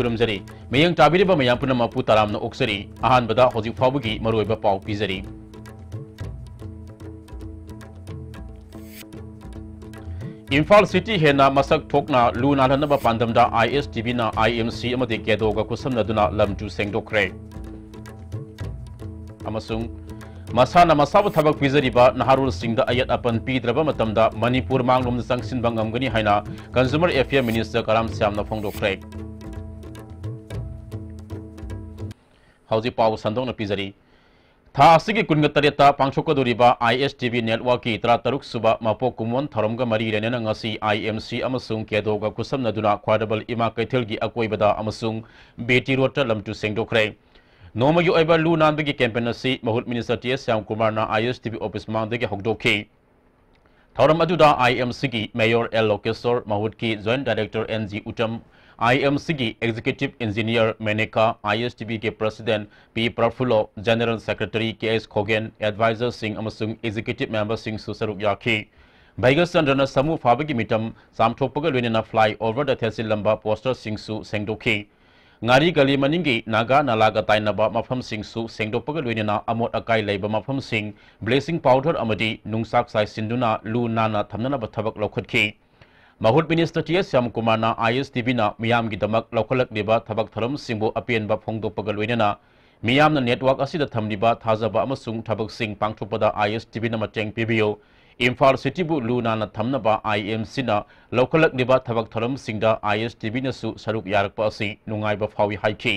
खुरमजरी मयंग ताबिरिबा मयाम पुनमपु तारामना ओक्सरी अहानबदा हौजिक फाउबगी मरोइबा पाउ पिजरी इम्फाल सिटी हेना मसक थोकना लू नालहनबा पांदमदा ISTV ना IMC अमदे केदोगा कुसमनदुना लमजु सेंगदोखरे अमसुंग मसाना मसाब थबक पिजरीबा नहारुल सिंह अयत अपन पीद्रबा मतमदा Manipur मांगलोम संगसिन बंगमगनी हाइना consumer affair minister Karam श्यामना फोंदोखरे हौजी पाव संदोंना पिजरी था असिगी कुनग तरेता पांचोकदोरिबा ISTV नेटवर्क की 13 सुबा मपोक कुमोन थरमगा मरी रेनेना ngasi IMC अमसुंग केदोगा कुसमनदुना ख्वाडबल इमा कैथेलगी अकोइबदा अमसुंग बेटी रोटा लमटु सेंगदोखरे नोमगी ओइबा लू नानबगी कैंपेन असि महूत मिनिस्टर TS श्याम कुमार ना ISTV ऑफिस मांगदगी हौदोखी थौरम अदुदा IMC की मेयर L लोकेश्वर महूत की जॉइंट डायरेक्टर NG उटम IMC की एग्जीक्यूटिव इंजीनियर मेनेका ISTV के president P Prafullo general secretary KS Khogen advisor Singh अमसुंग एग्जीक्यूटिव मेंबर सिंह सुसरुक याखी भाईगस चंद्रना समूह फाबगी मिटम सामथोपगा लोइनेना फ्लाई ओवर द थेसिल लंबा पोस्टर सिंहसु सेंगदोखी ngari gali maningi naga nalaga tainaba mafam singsu sengdopaga loinena amot akai leiba mafam sing blessing powder amadi nungsak sai sinduna lu nana thamnana bathabak lokhatkhi mahut minister TS Syam Kumar na ISTV na miyam gi damak lokhalak liba thabak tharam singbo apen ba phongdopaga loinena miyam na network asida thamliba thajaba amasung thabak sing pangthopada ISTV na mateng pibiyo Imphal City bu lu nana thamnaba IMC na lokhalak liba thabak tharam singda ISTV na su saruk yarakpa asi nungai ba phawi haiki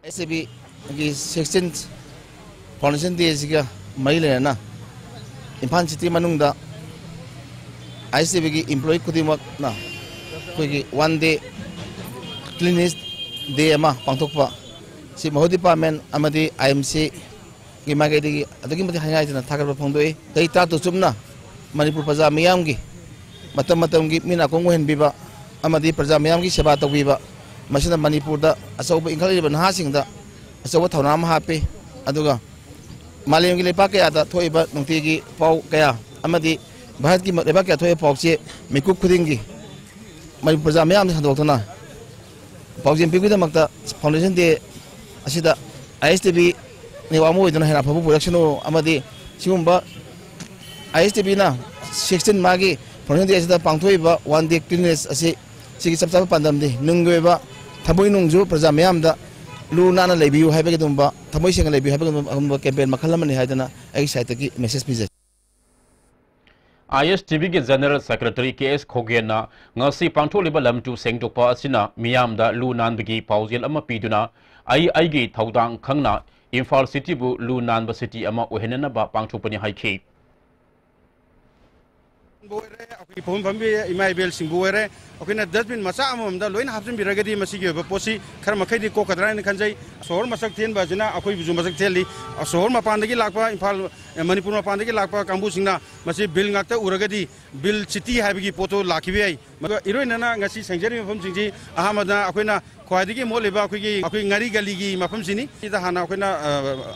ISTV gi 16th foundation day siga maile na Imphal City manungda ISTV gi employee kudimak na koi one day cleanest day ama pangthokpa si mahodi department amadi IMC gi magai digi adagi mati hangai jana thagar phongdoi dai ta to chumna manipur praja miyam gi matam gi mina kongo hen biba amadi praja miyam gi seba to biba masina manipur da asoba inkhali ban ha sing da asoba thona ma hape aduga malem gi lepa kaya da thoiba nungti gi pau kaya amadi bharat gi lepa kaya thoi pau che mikuk khuding gi manipur praja miyam ni handok thona pau jem bi da makta foundation de asida ISTV ni wamu iduna hena phabu production amadi sigumba ISTV na 16 magi foundation de asida pangthoi ba one day cleanliness asi sigi sapsa pandam de nungweba thamoi nungju praja mayam da lu nana lebiu haibe dumba thamoi sing lebiu haibe dumba campaign makhalamani haidana ai site ki message pije ISTV के general secretary KS खोगेन ना ngasi pangtholiba lamtu sengtokpa asina miyam da lu nanbagi paujel ama piduna ai gi thaudang khangna Imphal City bu lu nanba city ama ohenana ba pangthopani haiki goire akui phom phambi imai bel singgoire akina dustbin macha amamda loina hapjin biragadi masigi ba posi khar makhai di ko kadra ni khanjai sohor masak ten ba jina akoi buju masak theli sohor mapandagi lakpa Imphal Manipur mapandagi lakpa kambu singna masi bill ngakta uragadi bill city haibigi poto lakhibi ai maga iroinana ngasi sangjari mafam singji ahamada akoina khwaidigi moleba akoi ngari gali gi mafam sini ida hana akoina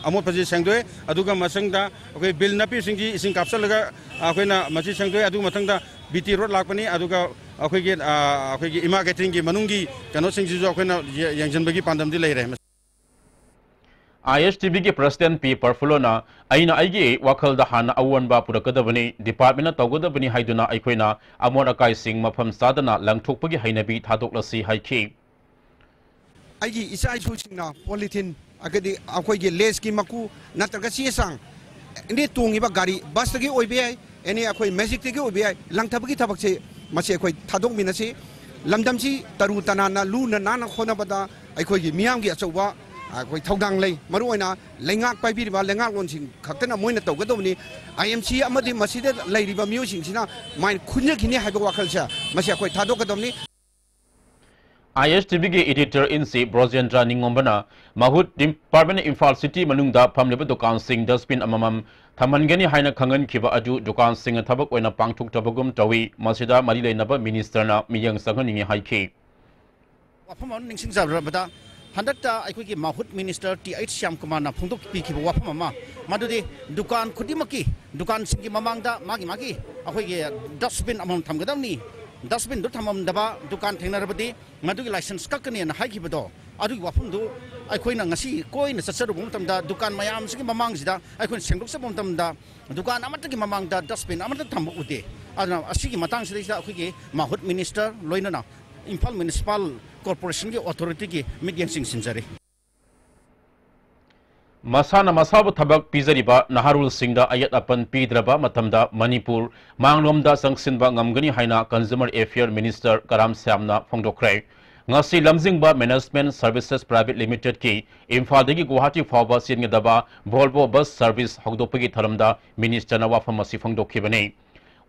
amot paji sangdoe aduga masangda akoi bill napi singji ising kapsalaga akoina masi sangdoe adu matangda BT road lakpani aduga akoigi ima catering gi manungi kano singji jo akoina yangjanbagi pandamdi leire ISTV के president P प्रफुल्लो ना अइना आइगे वखल दा हाना अवनबा पुरकदबनी department तौगदबनी हाइदुना अइखोइना अमोन acai Singh मफम सादना लंगथोकपगी हाइनबी थादोकलसी हाइखी आइगी इसाई सुसिंगना polythene अगदी अखोइगे less की मकु नत्रगा सिसांग इने तोंगिबा गाड़ी बस तगी ओइबे आइ एने अखोइ मैजिक तगी ओइबे आइ लंगथबगी थबकसे मसे अखोइ थादोकमिनसे लमदमसी तरु तनाना लुना नाना खोनबदा अखोइगे मियामगी अचौबा अखोइ थौदांग लै मरुओइना लैंगाक पाइबिरिबा लैंगाक लोनसिंग खक्तना मोइना तौगदबनी IMC अमदि मसिदे लैरिबा मियोसिंगसिना माइन खुन्यखिनि हाइबा वाखलसा मसे अखोइ थादोकदबनी ISTV के एडिटर इन सी ब्रोजेंद्रा निंगोंबना महूत डिपार्टमेंट इम्फाल सिटी मनुंगदा फमलेब दुकान सिंह डस्टबिन अममम थमनगनी हाइना खंगन खिबा अदु दुकान सिंह थबक ओइना पांगथुक तबगुम तवी मसिदा मरि लेनबा मिनिस्टरना मियंग संगनिंग हाइखी वाफम निंसिंग जाबदा हंदकता अखोइगी महूत मिनिस्टर TH श्याम कुमार ना फोंदोक पिखिबा वाफम अमा मदुदि दुकान खुदिमकी दुकान सिंगी ममांगदा मागी अखोइगी डस्टबिन अमम थमगदमनी dustbin do thamam daba dukan thengna rabadi madu license kakani na hai kibado adu wafum do aikoi na ngasi koi na sasaru bum tamda dukan mayam sigi mamang sida aikoi sengdok sa bum tamda dukan amata ki mamang da dustbin amata thamu ude adna asigi matang sida akoi ki mahut minister loina na Imphal municipal corporation ki authority ki meeting sing sinjari Masana masabu thabak pizariba naharul singda ayat apan pidraba matamda Manipur manglomda sangsinba ngamgani haina consumer affair minister Karam Samna phongdokre ngasi lamjingba management services private limited ki imphaldagi guwahati fawba singdaba Volvo bus service hogdopagi tharamda minister na wafam asi phongdokhibani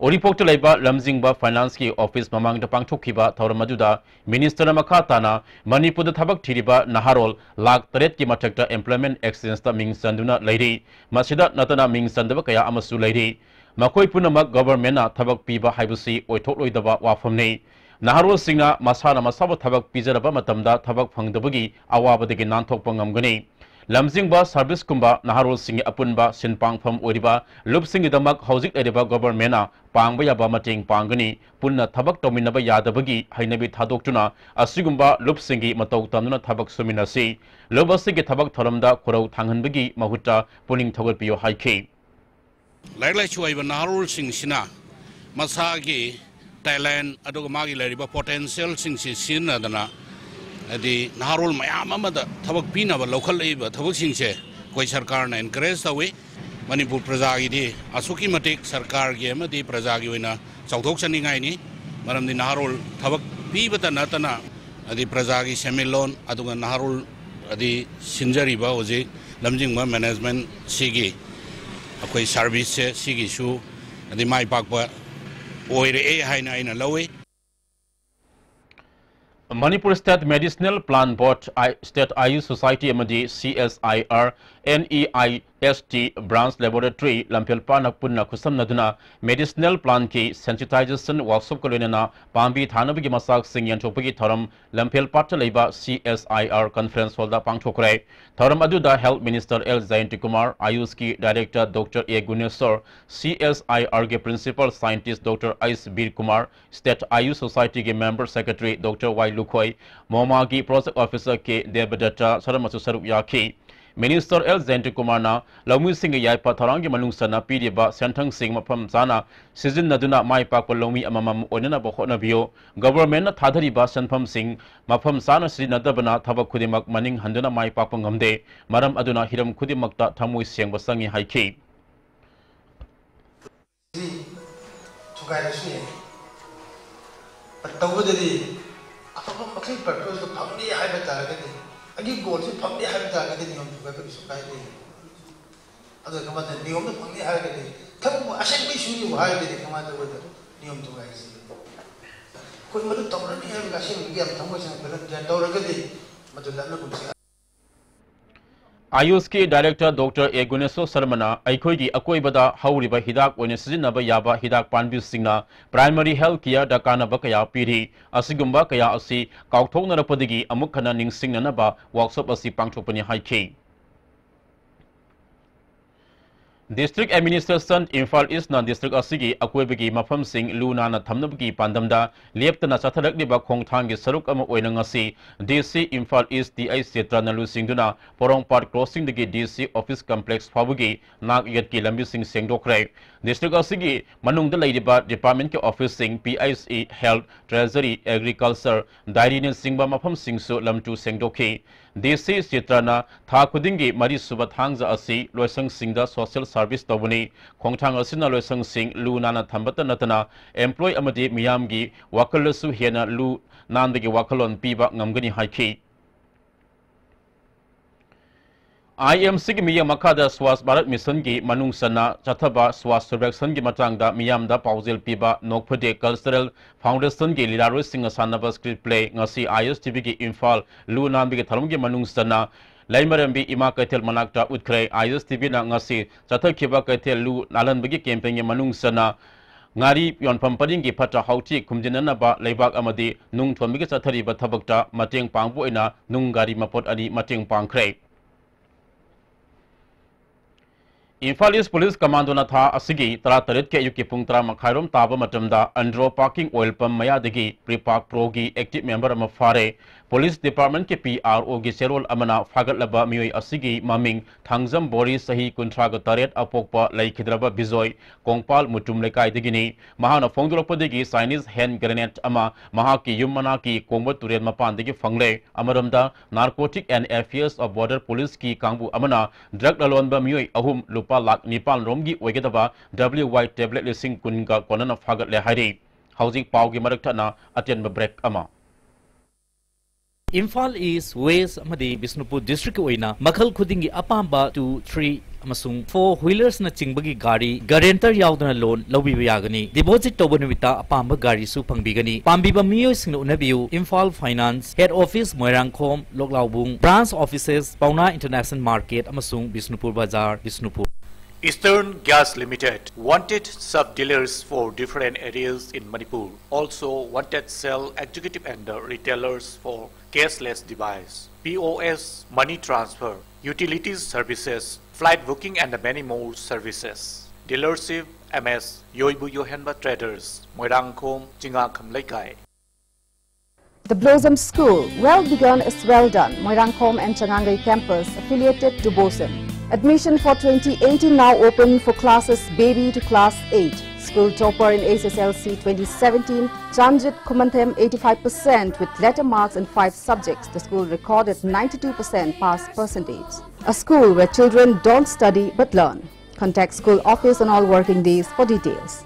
Oripokta laiba lamjingba finance ki office mamangda pangthokhiba thawramaduda minister makhatana Manipur da thabak thiriba naharol lakh 3 ki mathakta employment exchange ta ming sanduna lairi masida natana ming sandaba kaya amasu lairi makoi punamak government na thabak piba haibusi oithokloidaba wafamni naharol singna masana masaba thabak pijaraba matamda thabak phangdabagi awabadagi nanthokpa ngamgani lamjingba service kumba naharol singi apunba sinpangpham oriba lupsingi damak hojik eriba government na pangba yaba mating pangani punna thabak tominaba yadabagi hainabi thadokchuna asigumba lupsingi matau tamna thabak suminasi lobasigi thabak tharamda khorau thanghanbagi mahutta puning thogolpiyo haikhe lailai chuaiba naharol singsina masagi Thailand aduga magi lariba potential singsi sinadana adi naharol mayam amada thabak pina ba local leiba thabak singse koi sarkar na encourage tawi Manipur praja gi di asuki matik sarkar gi amadi praja gi oina chauthok chani ngai ni maramdi naharol thabak pi bata natana adi praja gi semilon aduga naharol adi sinjari ba oje lamjing ma management sigi akoi service se sigi su adi mai pakpa oire e haina ina lawi Manipur State Medicinal Plant Board State Ayush Society amadi CSIR NEIST Branch Laboratory Lampelpa Nakpunna Kusamnaduna Medicinal Plant ki Sensitization Workshop Kolonena Pambi Thanabigi Masak Singh Yanchopagi Thoram Lampelpa Leba CSIR Conference Holda Pangchokre Thoram Aduda Health Minister L. Zayanti Kumar Ayush ki Director Dr. A. Guneswar CSIR ke Principal Scientist Dr. Ais Bir Kumar State Ayush Society ke Member Secretary Dr. Y. Lukhoi Moma ki Project Officer ke Devadatta Saramasu Sarup Yaki Minister L. Zayanti Kumar na Lamu Singh Yaipa Tharangi Manungsana Pidiba Sentang Singh Mapam Sana Season Naduna Mai Pakpa Lomi Amamam Onena Bohona Bio Government na Thadariba Sanpam Singh Mapam Sana Sri Nadabana Thaba Kudimak Maning Handuna Mai Pakpa Ngamde Maram Aduna Hiram Kudimakta Thamui Siang Basangi Haiki Agi goal se family have ta gade niyom tu gade bisu kai de ado kama de niyom to family have gade thab ashen bi shuri wa have gade kama de wada niyom to gai se koi madu tamra ni have gashin bi am thamoi sang belan jan dawra gade madu la lu se Ayush ki Director Dr. A. Guneswar Sarmana Aikoi ki Akoi Bada Hauriba Hidak One Sizinaba Yaba Hidak Panbi Singna Primary Health Care Dakana Bakaya Piri Asigumba Kaya Asi Kauthok Narapadigi Amukana Ning Singnanaba Workshop Asi Pangchopani Haiki District Administration Imphal East na District Asigi Akwebigi Mafam Singh Luna na Thamnabgi Pandamda Leptana Satharakliba Khongthangi Saruk Ama Oinangasi DC Imphal East DI Setra Nalu Singduna Porong Part Crossing the DC Office Complex Fabugi Nak Yatki Lambi Singh Sengdokre District Asigi Manung the Ladyba Department ke Office Singh PIC Health Treasury Agriculture Dairy Singba Mafam Singh Su Lamtu Sengdoki DC Setrana Thakudingi Mari Subathangza Asi Loisang Singda Social Service Tobuni Khongthang Asina Loisang Singh Lu Nana Thambata Natana Employee Amadi Miyamgi Wakalasu Hena Lu Nandagi Wakalon Piba Ngamgani Haiki IMC ki Miyam Makada Swas Bharat Mission ki Manung Sana Chathaba Swas Survection ki Matangda Miyamda Pauzil Piba Nokpade Cultural Foundation ki Lilaroi Singh Sanaba Script Play Ngasi ISTV ki Imphal Lu Nambi ki Tharum ki Manung Sana Laimarambi Ima Kaitel Manakta Utkre ISTV na Ngasi Chathakhiba Kaitel Lu Nalanbagi Campaign ki Manung Sana Ngari yon pamparing ki Phatra Hauti Kumjinana ba Laibak Amadi Nung Thombi ki Chathari ba Thabakta Mateng Pangbu ina Nung Gari Mapot ani Mateng Pangkre Imphal East Police Commando na tha asigi tara tarit ke ayuk ki pung tara makhairom taba matamda Andro Parking Oil Pump mayadagi Pre-Park Pro gi active member ama fare Police Department ke PRO gi serol amana fagat laba mioi asigi maming Thangjam Bori sahi kuntra ga taret apokpa lai khidraba bizoy Kongpal Mutum lekai digini mahana phongdolopodegi Chinese hand grenade ama mahaki yumana ki Kongba Turen mapan digi fangle amaramda Narcotic and Affairs of Border Police ki kangbu amana drug lalonba mioi ahum Lak Nipal Romgi Wegetaba WY tablet lising kunga konana fagat le hari housing pau gi maraktana aten break ama Imphal East West amadi Bisnupur district oina makhal khudingi apamba 2 3 amasung 4 wheelers na chingbagi gari guarantor yaudana loan lobi yagani deposit toba numita apamba gari su pangbigani pambiba miyoi singna unabiu Imphal Finance Head Office Moirangkhom Loklaubung Branch Offices Pauna International Market amasung Bisnupur Bazaar Bisnupur. Eastern Gas Limited wanted sub-dealers for different areas in Manipur. Also wanted sell executive and retailers for cashless device, POS, money transfer, utilities services, flight booking and many more services. Dealership MS Yoibu Yohanba Traders, Moirangkhom, Jingakham Laikai. The Blossom School, well begun is well done. Moirangkhom and Changangai campus affiliated to Boson. Admission for 2018 now open for classes baby to class 8. School topper in SSLC 2017, Janjit Kumantem 85% with letter marks in 5 subjects. The school recorded 92% pass percentage. A school where children don't study but learn. Contact school office on all working days for details.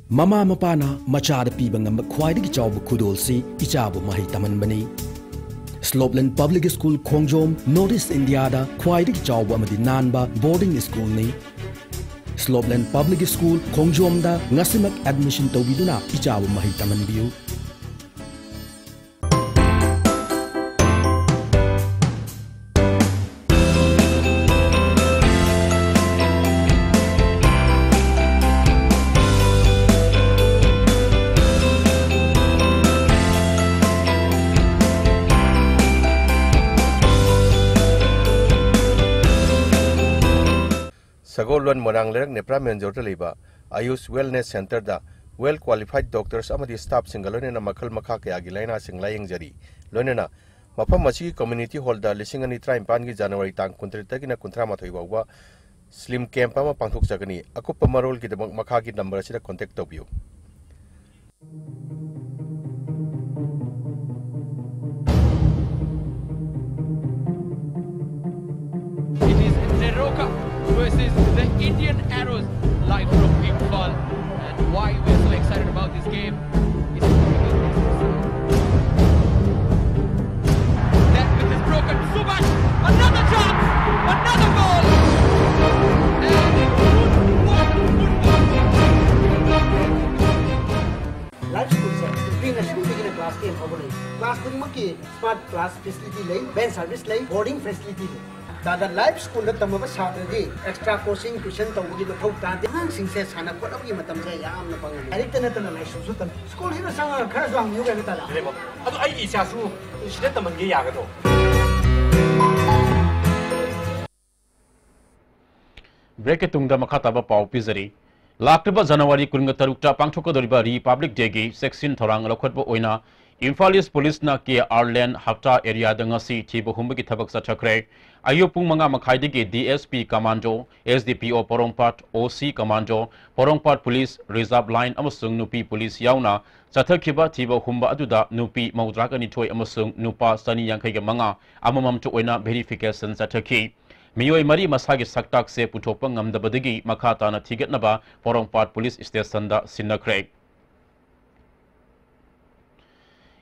Mama mapana machada piba ngamba khwaidagi chawbu khudolsi ichabu mahi tamanbani. Slopeland Public School Khongjom, Northeast India da khwaidagi chawbu amadi nanba boarding school ni. Slopeland Public School Khongjom da ngasimak admission tawbiduna ichabu mahi tamanbiu. Sagolwan Morang Lerek Nepra Menjorta Liba, Ayush Wellness Center da well qualified doctors amadi staff singalone na makal makha ke agilaina singlayeng jari. Lonena mapam machi community hall da lisingani try impan gi January tang kuntri tagina kuntra mathoi bawa slim camp ama pangthok jagani akup pamarol gi dabang makha gi number sida contact tobiu. It is Neroka versus the Indian Arrows live from Imphal. And why we're so excited about this game is that with is broken. Subhash, another chance, another goal. Life school se bring a school begin a class game over class kun maki smart class facility lay band service lay boarding facility lay dada life school da tamaba chhatra gi extra coaching tuition tawgi ba thok ta de hang sing se sana ko abi matam se yam na pang direct na tan life su tan school hina sang khara jang yu ga ta la lebo adu ai isa su sida tamang gi ya ga do break tungda makata ba pau pizari Lakriba January kunga tarukta pangthokadoriba Republic Day gi section thorang lokhotba oina Imphal East Police na ke Arlen Hafta area da ngasi thiba humba gi thabak sathakre ayo pung manga makhai digi DSP Commando SDPO Porongpat OC Commando Porongpat Police Reserve Line amasung nupi police yauna sathakhiba thiba humba aduda nupi maudragani thoi amasung nupa sani yankhai ga manga amamam to oina verification sathakhi Miyoi mari masagi saktak se puthopang ngamdabadagi makhata na thigetnaba Porongpat Police Station da sinakre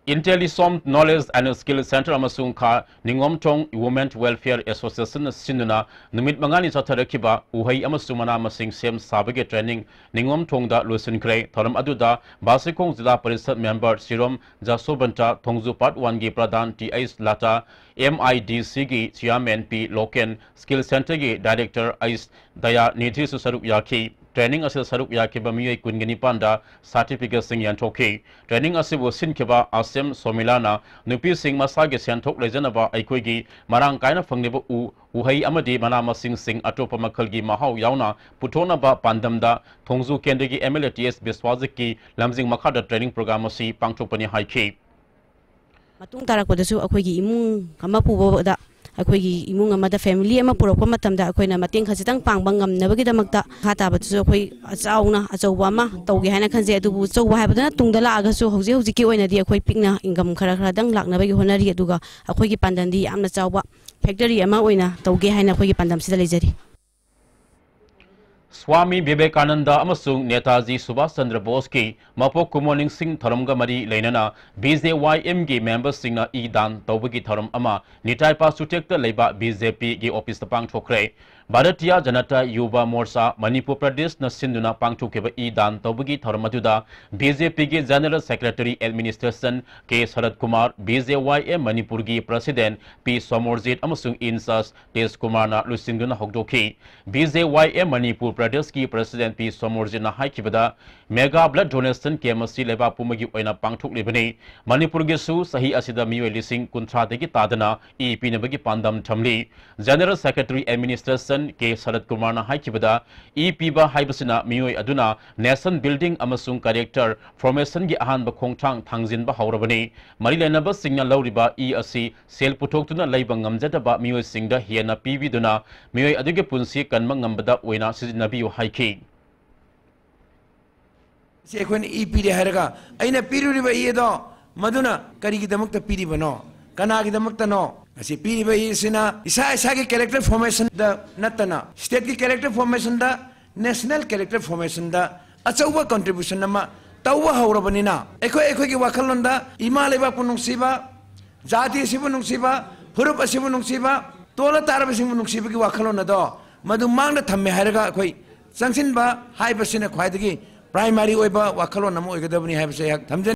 IntelliSom Knowledge and Skill Center amasung kha Ningomtong Women Welfare Association sinuna numit mangani chatharakiba uhai amasumana masing sem sabage training Ningomtong da lusin kre thoram aduda Basikong Zila Parishad member Sirom Jasobanta Thongju Part 1 gi pradhan TIS Lata MIDC gi chairman P Loken Skill Center gi director Ais Daya Nidhi Susaruk Yaki training असे सरुक याखिबा मियोय कुनगनी पांडा certificate सिंग यानथोखि training असे वो सिनखिबा आसेम सोमिलाना नुपी सिंग मसागे सेंथोक लेजनबा अखोइगी मरांग कायना फंगनेबा उहई अमदी मना मसिंग सिंग अटोप मखलगी Mahav यावना पुथोनबा पांदमदा थोंजू केंद्रगी MLATS बिस्वाजिकी लमजिंग मखादा training programme असी पांगथोकपनि हाइखि matung tarakpadasu akhoi imung ama puboda akhoi imung amada family ama purokpa matamda akhoi na mating khajitang pangbang ngamnabagi damakta khata batu akhoi achauna achauba ama tawge haina khanje adubu chauba haibadana tungdala agasu hauji hauji ki oina di akhoi pikna income khara khara dang laknabagi honari aduga akhoi gi pandandi amna chauba factory ama oina tawge haina akhoi gi pandam sida lejari Swami Vivekananda अमसुंग Netaji Subhash Chandra Bose की मपो कुमोनिंग सिंह थरमगा मरी लेनना BJYM की member Singh ई दान तौबगी थरम अमा निटाइपा सुटेक्ट लेबा BJP की office पांगथोखरे Bharatiya Janata Yuva Morcha Manipur प्रदेश न सिंधुना पांगथोकेबा ई दान तौबगी थरम अदुदा BJP की जनरल सेक्रेटरी एडमिनिस्ट्रेशन के शरद कुमार BJYM मणिपुर की प्रेसिडेंट P सोमोरजित अमसुंग इंचार्ज तेज कुमार ना लुसिंगुना होगदोखी BJYM मणिपुर प्रदेश की प्रेसिडेंट P सोमोरजित ना हाइकिबदा मेगा ब्लड डोनेशन कैम्प असि लेबा पुमगी ओइना पांगथोकलिबनी मणिपुर की सु सही असिदा मियोय लिसिंग कुंथ्रा देगी तादना ई पीनबगी पांदम थमली जनरल सेक्रेटरी एडमिनिस्ट्रेशन के शरद कुमार ना हाइकिबदा ई पीबा हाइबसिना मियोय अदुना नेशन बिल्डिंग अमसुंग कैरेक्टर फॉर्मेशन की अहानबा खोंगथांग थांगजिनबा हौरबनी मरि लेनबा सिंगना लौरिबा ई असि सेल पुथोक्तुना लैबा ngamjadaba मियोय सिंगदा हेना पीबीदुना मियोय अदुगे पुंसी कन्मा ngambada ओइना सिजनबियो हाइखि से कोन ई पीरे हरगा अइना पीरुरिबा ईदो मदुना करिगी दमक्ता पीरिबनो कनागी दमक्ता नो असी पीरिबा ईसिना इसा इसा के कैरेक्टर फॉर्मेशन द नतना स्टेट की कैरेक्टर फॉर्मेशन द नेशनल कैरेक्टर फॉर्मेशन द अचौबा कंट्रीब्यूशन नमा तौबा हौरबनिना एखो की वाखलनदा इमा लेबा पुनुंगसिबा जाति सिबु नुंगसिबा फुरुप असिबु नुंगसिबा तोला तारबा सिबु नुंगसिबा की वाखलनदा मदु मांगना थम्मे हरगा अखोई संगसिनबा हाइबसिना ख्वाइदगी प्राइमरी ओइबा वाखलो नमो ओइगदबनी हाइबसे हक थमजन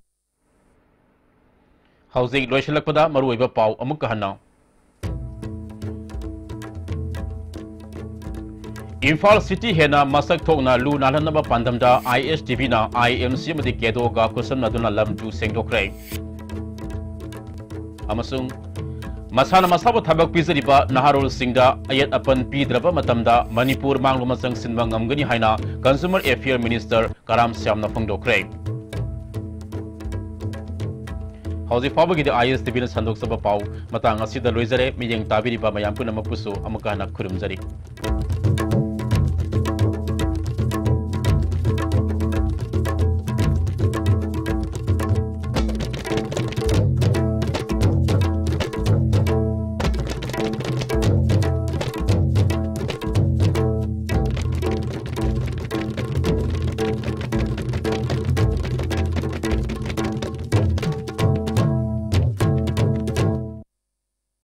हौजिक लोइसलकपदा मरु ओइबा पाउ अमुक हन्ना इम्फाल सिटी हेना मसक थोकना लु नालनबा पांदमदा ISTV ना IMC मदि केदोगा कुसन नदुना लमजु सेंगदोखरे अमसुंग मसाना मसाबो थबक पिजरिबा नहारोल सिंगदा अयत अपन पीद्रबा मतमदा मणिपुर मांगलो मसंग सिनबा ngamgani हाइना कंज्यूमर अफेयर मिनिस्टर कराम श्यामना फंगदोखरे हौजी फाबगी ISTV ना संदोक सब पाउ मतंग असिदा लोइजरे मियंग ताबिरिबा मयाम पुनमपुसु अमुका ना खुरुमजरी